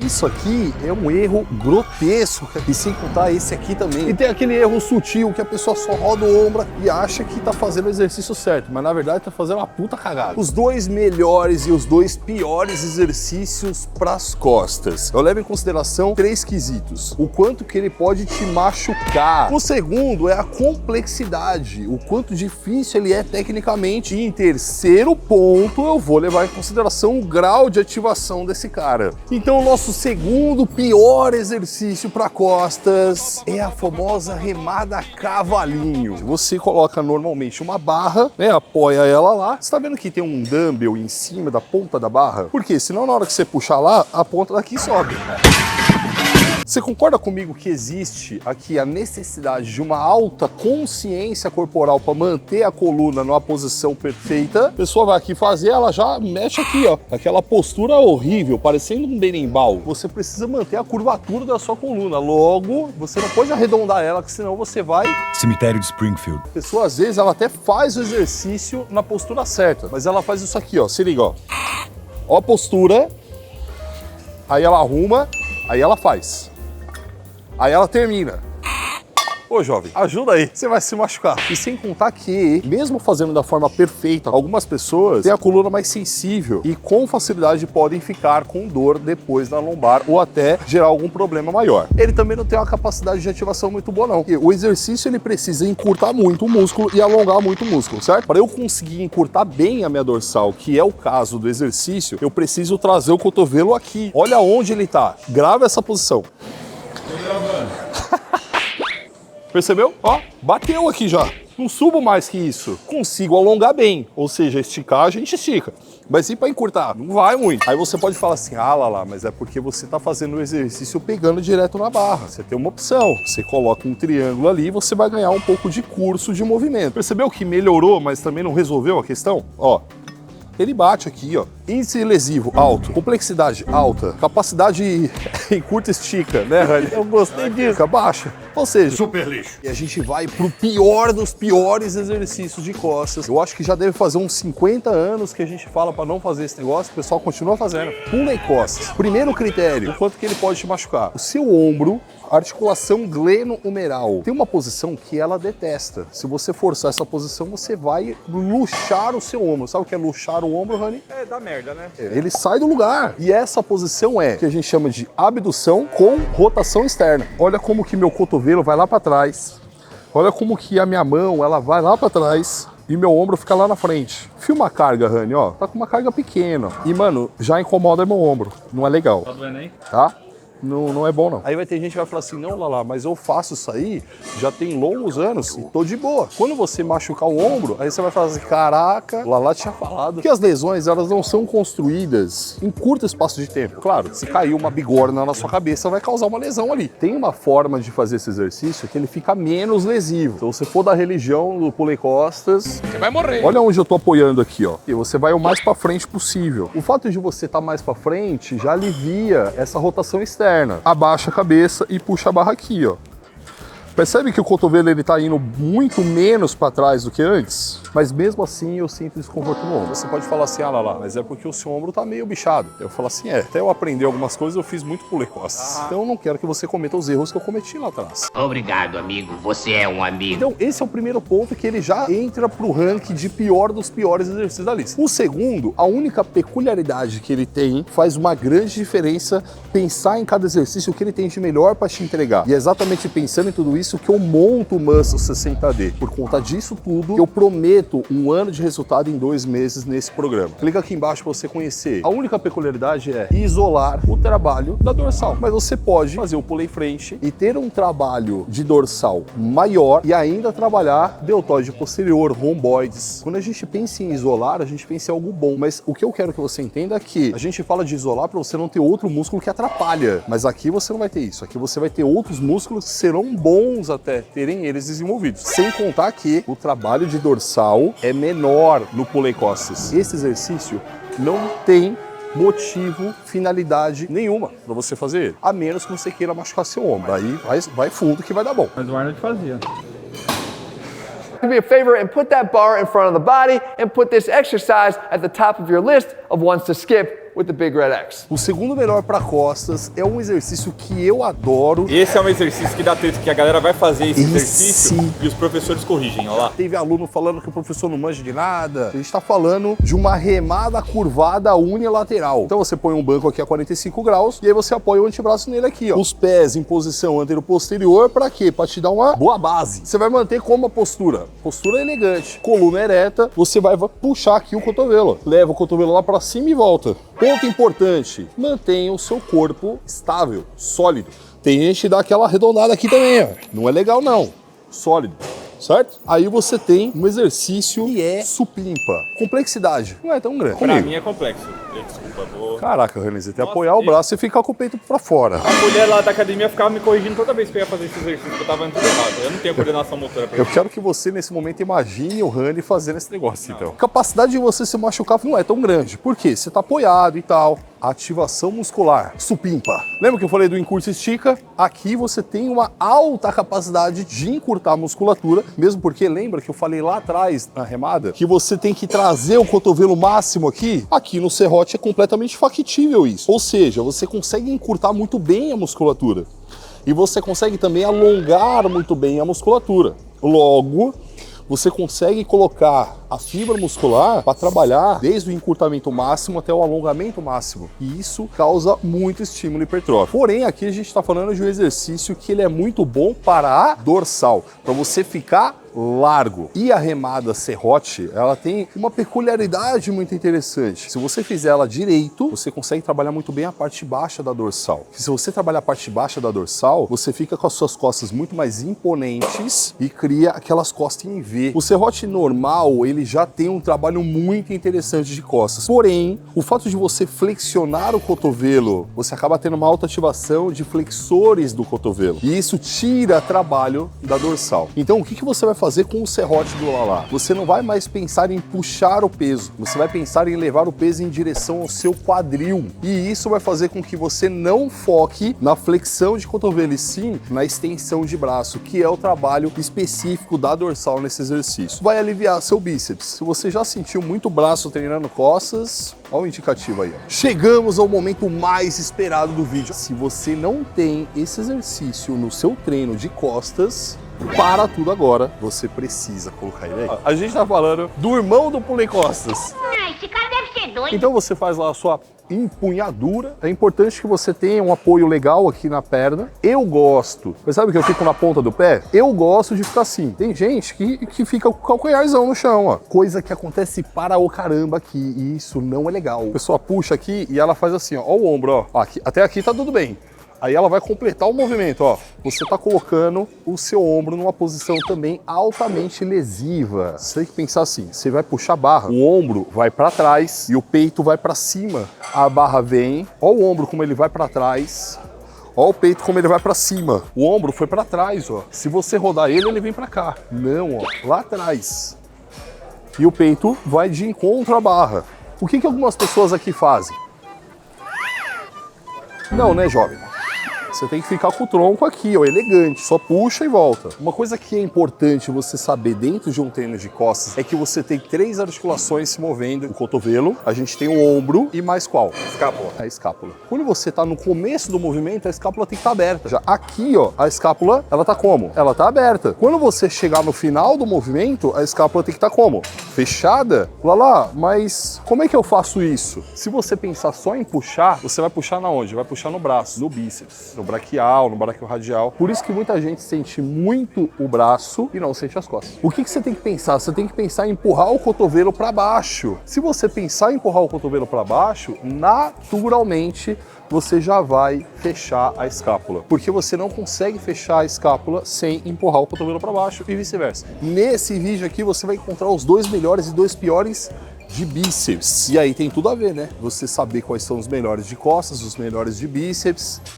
Isso aqui é um erro grotesco, e sem contar esse aqui também. E tem aquele erro sutil que a pessoa só roda o ombro e acha que tá fazendo o exercício certo, mas na verdade tá fazendo uma puta cagada. Os dois melhores e os dois piores exercícios pras costas. Eu levo em consideração 3 quesitos. O quanto que ele pode te machucar. O segundo é a complexidade, o quanto difícil ele é tecnicamente. E em terceiro ponto, eu vou levar em consideração o grau de ativação desse cara. Então, o nosso segundo pior exercício para costas é a famosa remada cavalinho. Você coloca normalmente uma barra, né, apoia ela lá. Você tá vendo que tem um dumbbell em cima da ponta da barra? Porque senão na hora que você puxar lá, a ponta daqui sobe. Você concorda comigo que existe aqui a necessidade de uma alta consciência corporal para manter a coluna numa posição perfeita? A pessoa vai aqui fazer, ela já mexe aqui, ó, aquela postura horrível, parecendo um berimbau. Você precisa manter a curvatura da sua coluna. Logo, você não pode arredondar ela, que senão você vai... Cemitério de Springfield. A pessoa, às vezes, ela até faz o exercício na postura certa, mas ela faz isso aqui, ó. Se liga, ó. Ó a postura, aí ela arruma, aí ela faz. Aí ela termina. Ô jovem, ajuda aí, você vai se machucar. E sem contar que, mesmo fazendo da forma perfeita, algumas pessoas têm a coluna mais sensível e com facilidade podem ficar com dor depois da lombar ou até gerar algum problema maior. Ele também não tem uma capacidade de ativação muito boa não. O exercício ele precisa encurtar muito o músculo e alongar muito o músculo, certo? Para eu conseguir encurtar bem a minha dorsal, que é o caso do exercício, eu preciso trazer o cotovelo aqui. Olha onde ele tá. Grava essa posição. Percebeu? Ó, bateu aqui já. Não subo mais que isso. Consigo alongar bem, ou seja, esticar a gente estica. Mas e para encurtar? Não vai muito. Aí você pode falar assim, ah lá, mas é porque você tá fazendo o exercício pegando direto na barra. Você tem uma opção. Você coloca um triângulo ali e você vai ganhar um pouco de curso de movimento. Percebeu que melhorou, mas também não resolveu a questão? Ó. Ele bate aqui, ó. Índice lesivo alto, complexidade alta, capacidade encurta estica, né, Rani? Eu gostei disso. Baixa. Ou seja, Super lixo. e a gente vai pro pior dos piores exercícios de costas. Eu acho que já deve fazer uns 50 anos que a gente fala para não fazer esse negócio, o pessoal continua fazendo. Pula em costas. Primeiro critério, o quanto que ele pode te machucar. O seu ombro, articulação gleno-humeral. Tem uma posição que ela detesta. Se você forçar essa posição, você vai luxar o seu ombro. Sabe o que é luxar o ombro, Rani? É, dá merda, né? Ele sai do lugar. E essa posição é o que a gente chama de abdução com rotação externa. Olha como que meu cotovelo vai lá para trás. Olha como que a minha mão, ela vai lá para trás. E meu ombro fica lá na frente. Filma a carga, Rani, ó. Tá com uma carga pequena. E, mano, já incomoda meu ombro. Não é legal. Tá doendo aí? Tá? Não é bom, não. Aí vai ter gente que vai falar assim, não, Lala, mas eu faço isso aí já tem longos anos e tô de boa. Quando você machucar o ombro, aí você vai falar assim, caraca, o Lala tinha falado que as lesões, elas não são construídas em curto espaço de tempo. Claro, se caiu uma bigorna na sua cabeça, vai causar uma lesão ali. Tem uma forma de fazer esse exercício que ele fica menos lesivo. Então, se for da religião do pulei costas, Você vai morrer. olha onde eu tô apoiando aqui, ó. E você vai o mais pra frente possível. O fato de você estar mais pra frente já alivia essa rotação externa. Abaixa a cabeça e puxa a barra aqui, ó. Percebe que o cotovelo ele tá indo muito menos para trás do que antes? Mas mesmo assim eu sinto desconforto no ombro. Você pode falar assim, ah lá, mas é porque o seu ombro tá meio bichado. Eu falo assim, até eu aprender algumas coisas eu fiz muito pulei costas. Então eu não quero que você cometa os erros que eu cometi lá atrás. Obrigado, amigo. Você é um amigo. Então esse é o primeiro ponto que ele já entra pro ranking de pior dos piores exercícios da lista. O segundo, a única peculiaridade que ele tem faz uma grande diferença pensar em cada exercício o que ele tem de melhor para te entregar. E é exatamente pensando em tudo isso que eu monto o Muscle 60D. Por conta disso tudo, eu prometo um ano de resultado em 2 meses nesse programa. Clica aqui embaixo para você conhecer. A única peculiaridade é isolar o trabalho da dorsal. Mas você pode fazer o pulei frente e ter um trabalho de dorsal maior e ainda trabalhar deltoide posterior, romboides. Quando a gente pensa em isolar, a gente pensa em algo bom. Mas o que eu quero que você entenda é que a gente fala de isolar para você não ter outro músculo que atrapalha. Mas aqui você não vai ter isso. Aqui você vai ter outros músculos que serão bons até terem eles desenvolvidos. Sem contar que o trabalho de dorsal é menor no pulei costas. Esse exercício não tem motivo, finalidade nenhuma para você fazer ele. A menos que você queira machucar seu ombro. Aí vai fundo que vai dar bom. Mas o Arnold fazia. Do me a favor and put that bar in front of the body and put this exercise at the top of your list of ones to skip with the big red X. O segundo melhor para costas é um exercício que eu adoro. Esse é um exercício que dá treta, que a galera vai fazer esse exercício e os professores corrigem, olha lá. Teve aluno falando que o professor não manja de nada. A gente tá falando de uma remada curvada unilateral. Então você põe um banco aqui a 45 graus e aí você apoia o antebraço nele aqui, ó. Os pés em posição antero-posterior, para quê? Para te dar uma boa base. Você vai manter como a postura? Postura elegante. Coluna ereta, você vai puxar aqui o cotovelo. Leva o cotovelo lá para cima e volta. Ponto importante, mantenha o seu corpo estável, sólido. Tem gente que dá aquela arredondada aqui também, ó. Não é legal não, sólido. Certo? Aí você tem um exercício que é supimpa. Complexidade não é tão grande. Pra mim é complexo. Desculpa, vou... Caraca, René, você tem que apoiar o braço e ficar com o peito pra fora. A mulher lá da academia ficava me corrigindo toda vez que eu ia fazer esse exercício, porque eu tava indo tudo errado. Eu não tenho coordenação motora pra Eu isso. quero que você, nesse momento, imagine o Rani fazendo esse negócio, então. A capacidade de você se machucar não é tão grande. Por quê? Você tá apoiado e tal. Ativação muscular, supimpa. Lembra que eu falei do encurta e estica? Aqui você tem uma alta capacidade de encurtar a musculatura, mesmo porque lembra que eu falei lá atrás na remada que você tem que trazer o cotovelo máximo aqui? Aqui no serrote é completamente factível isso. Ou seja, você consegue encurtar muito bem a musculatura. E você consegue também alongar muito bem a musculatura. Logo, você consegue colocar a fibra muscular para trabalhar desde o encurtamento máximo até o alongamento máximo. E isso causa muito estímulo hipertrófico. Porém, aqui a gente está falando de um exercício que ele é muito bom para a dorsal, para você ficar largo. E a remada serrote, ela tem uma peculiaridade muito interessante. Se você fizer ela direito, você consegue trabalhar muito bem a parte baixa da dorsal. Se você trabalhar a parte baixa da dorsal, você fica com as suas costas muito mais imponentes e cria aquelas costas em V. O serrote normal, ele já tem um trabalho muito interessante de costas. Porém, o fato de você flexionar o cotovelo, você acaba tendo uma alta ativação de flexores do cotovelo. E isso tira trabalho da dorsal. Então, o que você vai fazer com o serrote do Lalá? Você não vai mais pensar em puxar o peso, você vai pensar em levar o peso em direção ao seu quadril. E isso vai fazer com que você não foque na flexão de cotovelo, e sim na extensão de braço, que é o trabalho específico da dorsal nesse exercício. Vai aliviar seu bíceps. Se você já sentiu muito braço treinando costas, olha o indicativo aí, ó. Chegamos ao momento mais esperado do vídeo. Se você não tem esse exercício no seu treino de costas, para tudo agora, você precisa colocar ele aí. A gente tá falando do irmão do pulei costas. Ah, esse cara deve ser doido. Então você faz lá a sua empunhadura. É importante que você tenha um apoio legal aqui na perna. Eu gosto, mas sabe que eu fico na ponta do pé? Eu gosto de ficar assim. Tem gente que fica com o calcanharzão no chão, ó. Coisa que acontece para o caramba aqui, e isso não é legal. A pessoa puxa aqui e ela faz assim, ó o ombro, ó. Aqui, até aqui tá tudo bem. Aí ela vai completar o movimento, ó. Você tá colocando o seu ombro numa posição também altamente lesiva. Você tem que pensar assim, você vai puxar a barra, o ombro vai para trás e o peito vai para cima. A barra vem, ó o ombro como ele vai para trás. Ó o peito como ele vai para cima. O ombro foi para trás, ó. Se você rodar ele, ele vem para cá. Não, ó, lá atrás. E o peito vai de encontro à barra. O que algumas pessoas aqui fazem? Não, né, jovem? Você tem que ficar com o tronco aqui, ó, elegante. Só puxa e volta. Uma coisa que é importante você saber dentro de um treino de costas é que você tem 3 articulações se movendo. O cotovelo, a gente tem o ombro e mais qual? Escápula. A escápula. Quando você tá no começo do movimento, a escápula tem que estar aberta. Já aqui, ó, a escápula, ela tá como? Ela tá aberta. Quando você chegar no final do movimento, a escápula tem que estar como? Fechada? Lá, mas como é que eu faço isso? Se você pensar só em puxar, você vai puxar na onde? Vai puxar no braço, no bíceps, no braquial, no braquiorradial. Por isso que muita gente sente muito o braço e não sente as costas. O que você tem que pensar? Você tem que pensar em empurrar o cotovelo para baixo. Se você pensar em empurrar o cotovelo para baixo, naturalmente você já vai fechar a escápula. Porque você não consegue fechar a escápula sem empurrar o cotovelo para baixo e vice-versa. Nesse vídeo aqui você vai encontrar os 2 melhores e 2 piores de bíceps. E aí tem tudo a ver, né? Você saber quais são os melhores de costas, os melhores de bíceps.